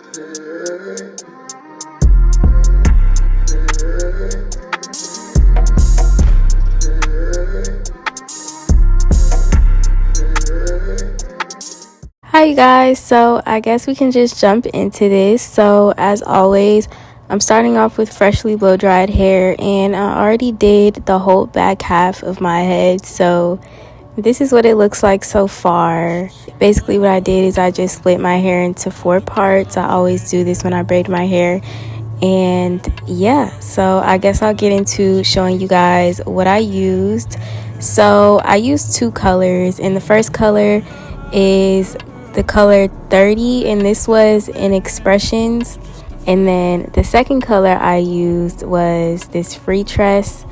Hi you guys, so I guess we can just jump into this. So as always, I'm starting off with freshly blow dried hair, and I already did the whole back half of my head, so this is what it looks like so far. Basically what I did is I just split my hair into 4 parts. I always do this when I braid my hair. And yeah, so I guess I'll get into showing you guys what I used. So I used 2 colors, and the first color is the color 30, and this was in Xpressions. And then the second color I used was this Freetress,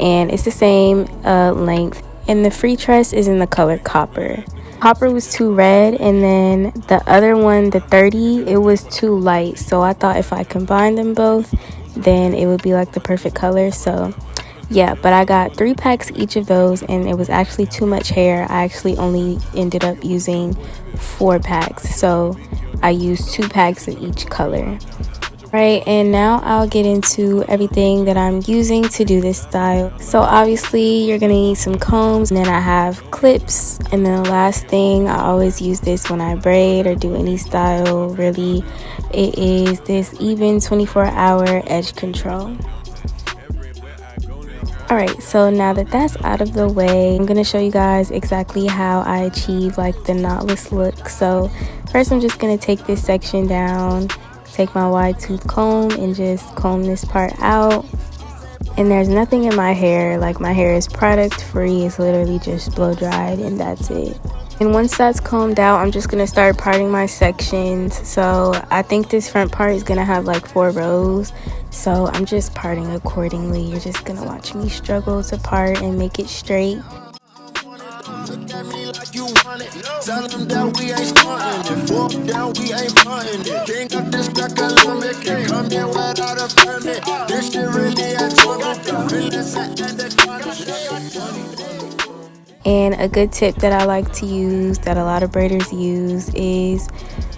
and it's the same length, and the Freetress is in the color copper. Copper was too red, and then the other one, the 30, it was too light, so I thought if I combined them both then it would be like the perfect color. So yeah, but I got 3 packs each of those, and it was actually too much hair. I actually only ended up using 4 packs, so I used 2 packs of each color. Right, and now I'll get into everything that I'm using to do this style. So obviously you're gonna need some combs, and then I have clips, and then the last thing, I always use this when I braid or do any style really, it is this Ebin 24-hour edge control. Alright, so now that that's out of the way, I'm gonna show you guys exactly how I achieve like the knotless look. So first I'm just gonna take this section down, take my wide tooth comb and just comb this part out. And there's nothing in my hair, like my hair is product free, it's literally just blow dried, and that's it. And once that's combed out, I'm just gonna start parting my sections. So I think this front part is gonna have like 4 rows, so I'm just parting accordingly. You're just gonna watch me struggle to part and make it straight. Look at me like you want it. Tell them that we ain't starting it. Walk down, we ain't buying it. King of this economic. Come here without a permit. This shit really a And a good tip that I like to use, that a lot of braiders use, is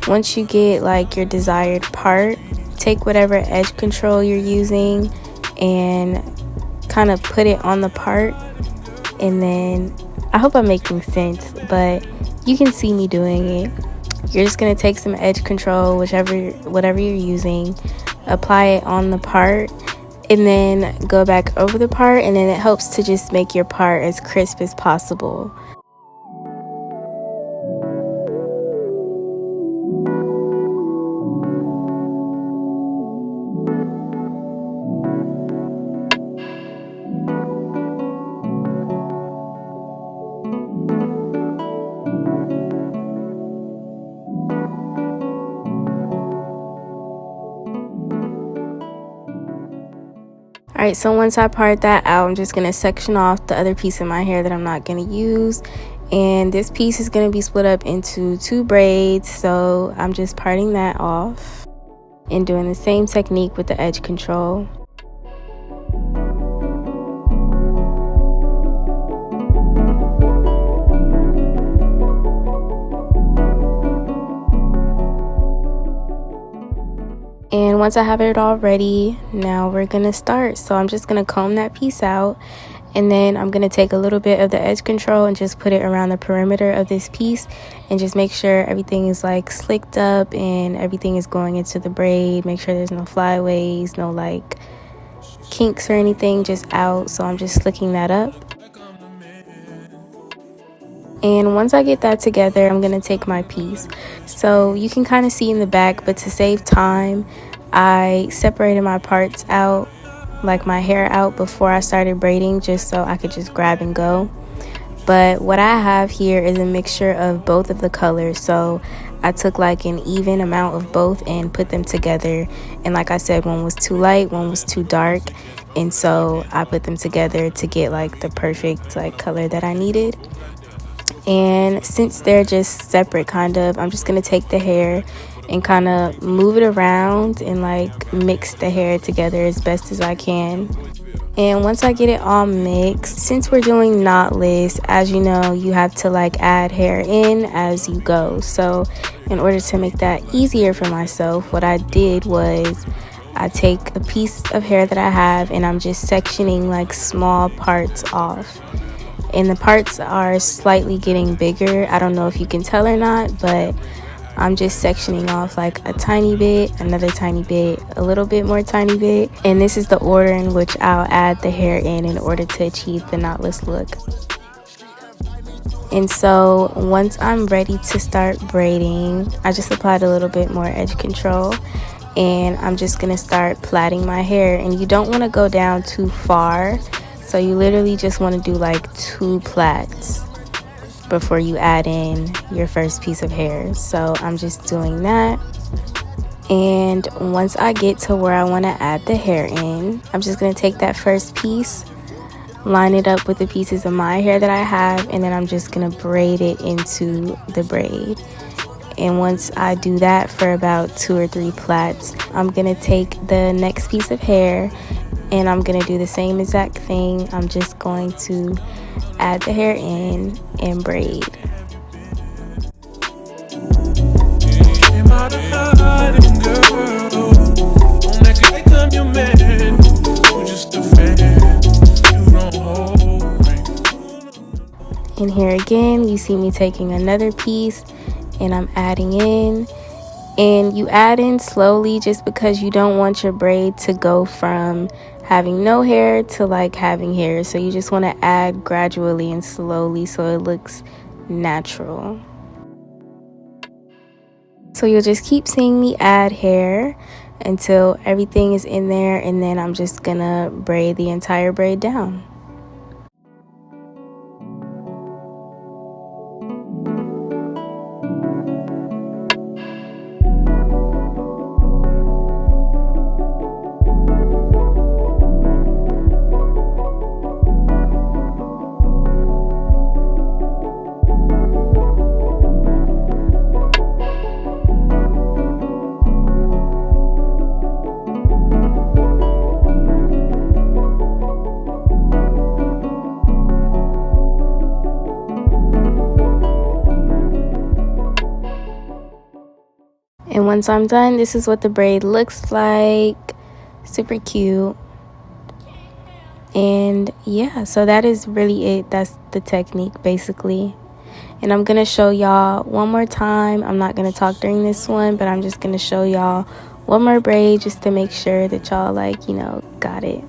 once you get like your desired part, take whatever edge control you're using and kind of put it on the part, and then I hope I'm making sense, but you can see me doing it. You're just gonna take some edge control, whatever you're using, apply it on the part, and then go back over the part, and then it helps to just make your part as crisp as possible. Alright, so once I part that out, I'm just going to section off the other piece of my hair that I'm not going to use. And this piece is going to be split up into 2 braids, so I'm just parting that off and doing the same technique with the edge control. And once I have it all ready, now we're gonna start. So I'm just gonna comb that piece out, and then I'm gonna take a little bit of the edge control and just put it around the perimeter of this piece, and just make sure everything is like slicked up and everything is going into the braid. Make sure there's no flyaways, no like kinks or anything, just out. So I'm just slicking that up. And once I get that together, I'm gonna take my piece. So you can kind of see in the back, but to save time, I separated my parts out, like my hair out, before I started braiding, just so I could just grab and go. But what I have here is a mixture of both of the colors, so I took like an even amount of both and put them together. And like I said, one was too light, one was too dark, and so I put them together to get like the perfect like color that I needed. And since they're just separate kind of, I'm just gonna take the hair and kind of move it around and like mix the hair together as best as I can. And once I get it all mixed, since we're doing knotless, as you know, you have to like add hair in as you go. So In order to make that easier for myself, what I did was I take a piece of hair that I have and I'm just sectioning like small parts off. And the parts are slightly getting bigger. I don't know if you can tell or not, but I'm just sectioning off like a tiny bit, another tiny bit, a little bit more tiny bit. And this is the order in which I'll add the hair in order to achieve the knotless look. And so once I'm ready to start braiding, I just applied a little bit more edge control and I'm just gonna start plaiting my hair. And you don't want to go down too far, so you literally just want to do like 2 plaits before you add in your first piece of hair. So I'm just doing that. And once I get to where I want to add the hair in, I'm just gonna take that first piece, line it up with the pieces of my hair that I have, and then I'm just gonna braid it into the braid. And once I do that for about 2 or 3 plaits, I'm gonna take the next piece of hair and I'm gonna do the same exact thing. I'm just going to add the hair in and braid. And here again, you see me taking another piece and I'm adding in. And you add in slowly just because you don't want your braid to go from having no hair to like having hair. So you just want to add gradually and slowly so it looks natural. So you'll just keep seeing me add hair until everything is in there, and then I'm just gonna braid the entire braid down. And once I'm done, this is what the braid looks like. Super cute. And yeah, so that is really it. That's the technique basically. And I'm gonna show y'all one more time. I'm not gonna talk during this one, but I'm just gonna show y'all one more braid just to make sure that y'all like, you know, got it.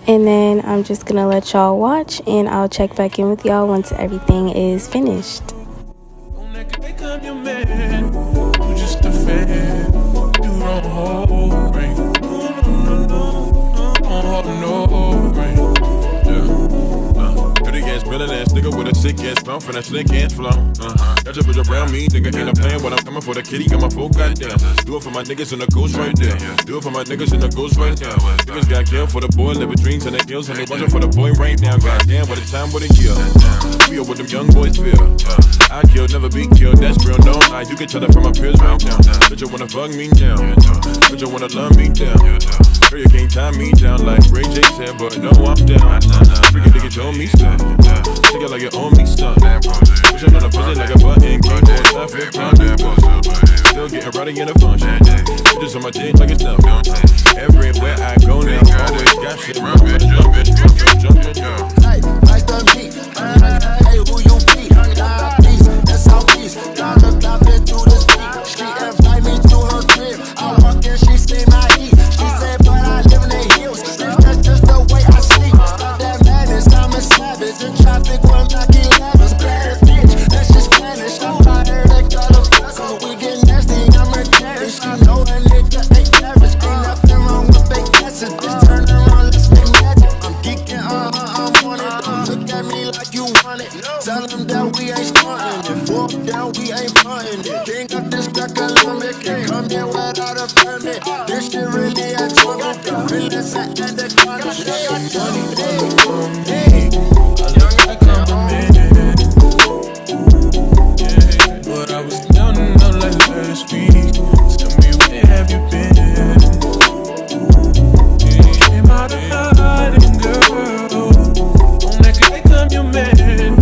And then I'm just gonna let y'all watch and I'll check back in with y'all once everything is finished. Nigga with a sick ass mouth and a slick ass flow. Got your bitch around me, nigga ain't a plan when I'm coming for the kitty, got my full goddamn. Do it for my niggas and the ghost right there. Do it for my niggas and the ghost right there. Niggas got killed for the boy, living dreams and the hills, and they watching for the boy right now. Goddamn, what a time, what a year. Feel what them young boys feel. I kill, never be killed, that's real, no lie. You can tell that from my peers right now. Bitch, you wanna fuck me down. Bitch, you wanna love me down. Girl, you can't tie me down like Ray J said, but no, I'm down. Freaking nigga told me stuff. Take it like you owe me stuff. Pushing on a pussy like a button. Can't go inside for a pound. Still getting rowdy in the function. Bitches on my dick like it's nothing. Everywhere I go now, always got shit. Jumpin'. Hey, nice to meet. Hey, who you be? Peace, that's how peace. Got into the street and invite me to her crib. I walk in, she say my heat. She said, but I live in the hills. That's just the way I sleep. Stop that madness, I'm a savage. In traffic when Mac 11's bad bitch. That's just Spanish. I heard they got a fuck, so we get nasty. I'm a daddy. She know a nigga ain't average. Ain't nothing wrong with fake asses. Just turn around, let's make magic. I'm geeking, I'm on it. Don't look at me like you want it. Tell them that we ain't starting it. Walk down, we ain't butting it. King up this Economic and come here without a permit. This shit really a jungle. Realest and the garnish. Hey, But I was down and out like last week. Tell me where have you been? Came out of hiding, girl. Don't act like I'm your man.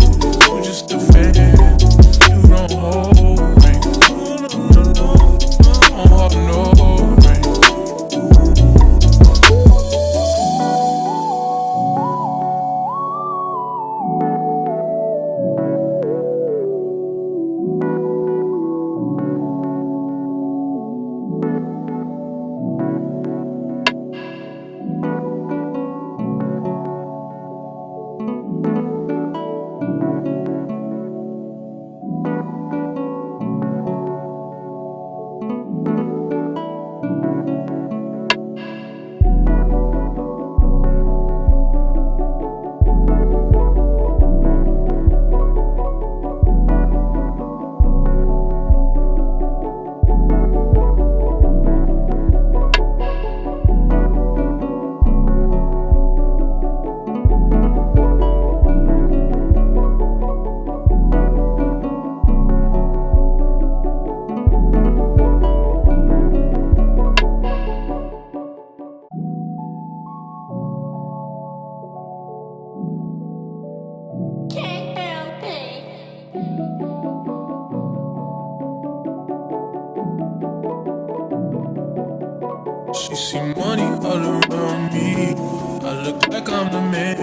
see money all around me. I look like I'm the man.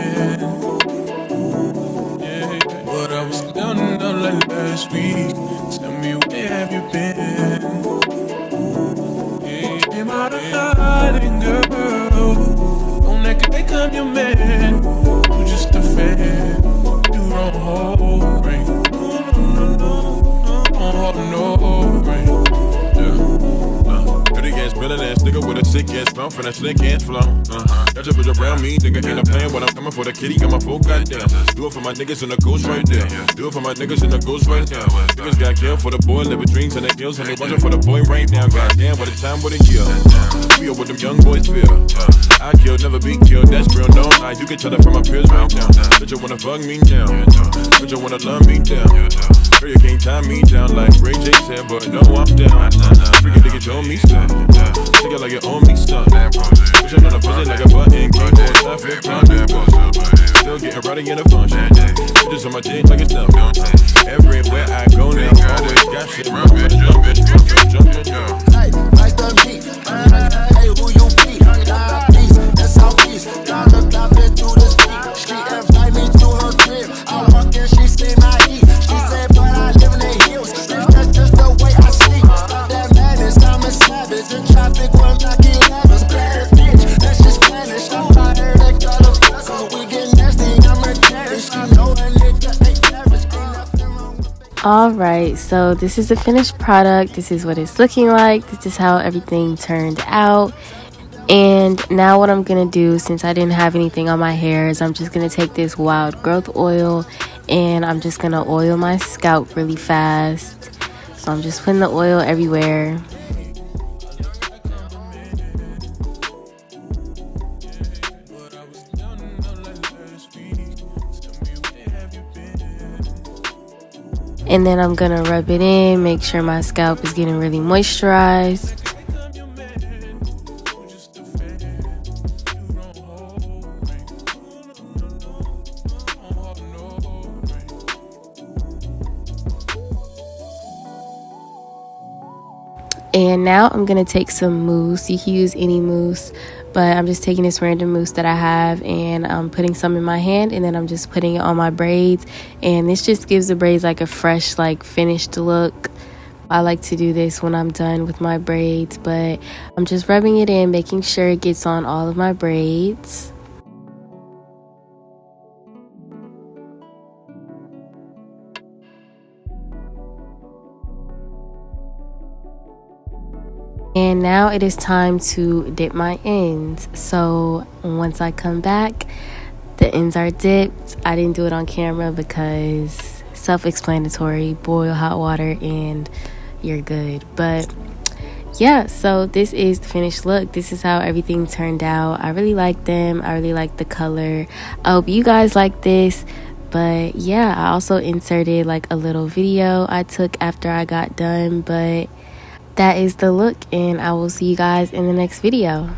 Yeah, but I was down and out like last week. Tell me where have you been? Yeah, am I the hiding girl? Don't act like I'm your man. You just a fan. You don't hold ring. No ring. Dirty ass, villain ass nigga with a sick ass mouth and a slick ass flow. That just was around me, nigga ain't a plan when I'm coming for the kitty, got my full goddamn. Do it for my niggas and the ghost right there. Do it for my niggas and the ghost right there. Niggas got killed for the boy, living dreams and the kills, and they watching for the boy right now. Goddamn, what a time, what a year. We are what them young boys feel. I kill, never be killed, that's real, no lie. You can tell that from my peers right now. Bitch, you wanna fuck me down. Bitch, you wanna love me down. Girl, you can't tie me down like Ray J said, but no, I'm down. Freaking nigga told me stuff. Take it like you owe me stuff. Pushing on a pussy like a button. Keyboard stuff, still getting rowdy in a function. Bitches on my dick like it's dumb. Everywhere I go now, always got shit. Jumping. Hey, nice to meet. Hey, who you be? Peace, that's how peace. Dollar dropping through the street. Invite me to her crib. I walk in, she see my heat. She said, but I live in the hills. That's just the way I sleep. That madness, I'm a savage. In traffic when I get lavish. Bad bitch, that's just Spanish. I'm fired, they got a fuss. We get nasty, I'm a daddy. She know a nigga ain't average. Ain't nothing wrong with it. Alright, so this is the finished product. This is what it's looking like. This is how everything turned out. And now what I'm going to do, since I didn't have anything on my hair, is I'm just going to take this wild growth oil and I'm just going to oil my scalp really fast. So I'm just putting the oil everywhere. And then I'm going to rub it in, make sure my scalp is getting really moisturized. And now I'm going to take some mousse. You can use any mousse, but I'm just taking this random mousse that I have and I'm putting some in my hand and then I'm just putting it on my braids. And this just gives the braids like a fresh, like finished look. I like to do this when I'm done with my braids, but I'm just rubbing it in, making sure it gets on all of my braids. And now it is time to dip my ends. So once I come back, the ends are dipped. I didn't do it on camera because self-explanatory. Boil hot water and you're good. But yeah, so this is the finished look. This is how everything turned out. I really like them. I really like the color. I hope you guys like this. But yeah, I also inserted like a little video I took after I got done. But that is the look, and I will see you guys in the next video.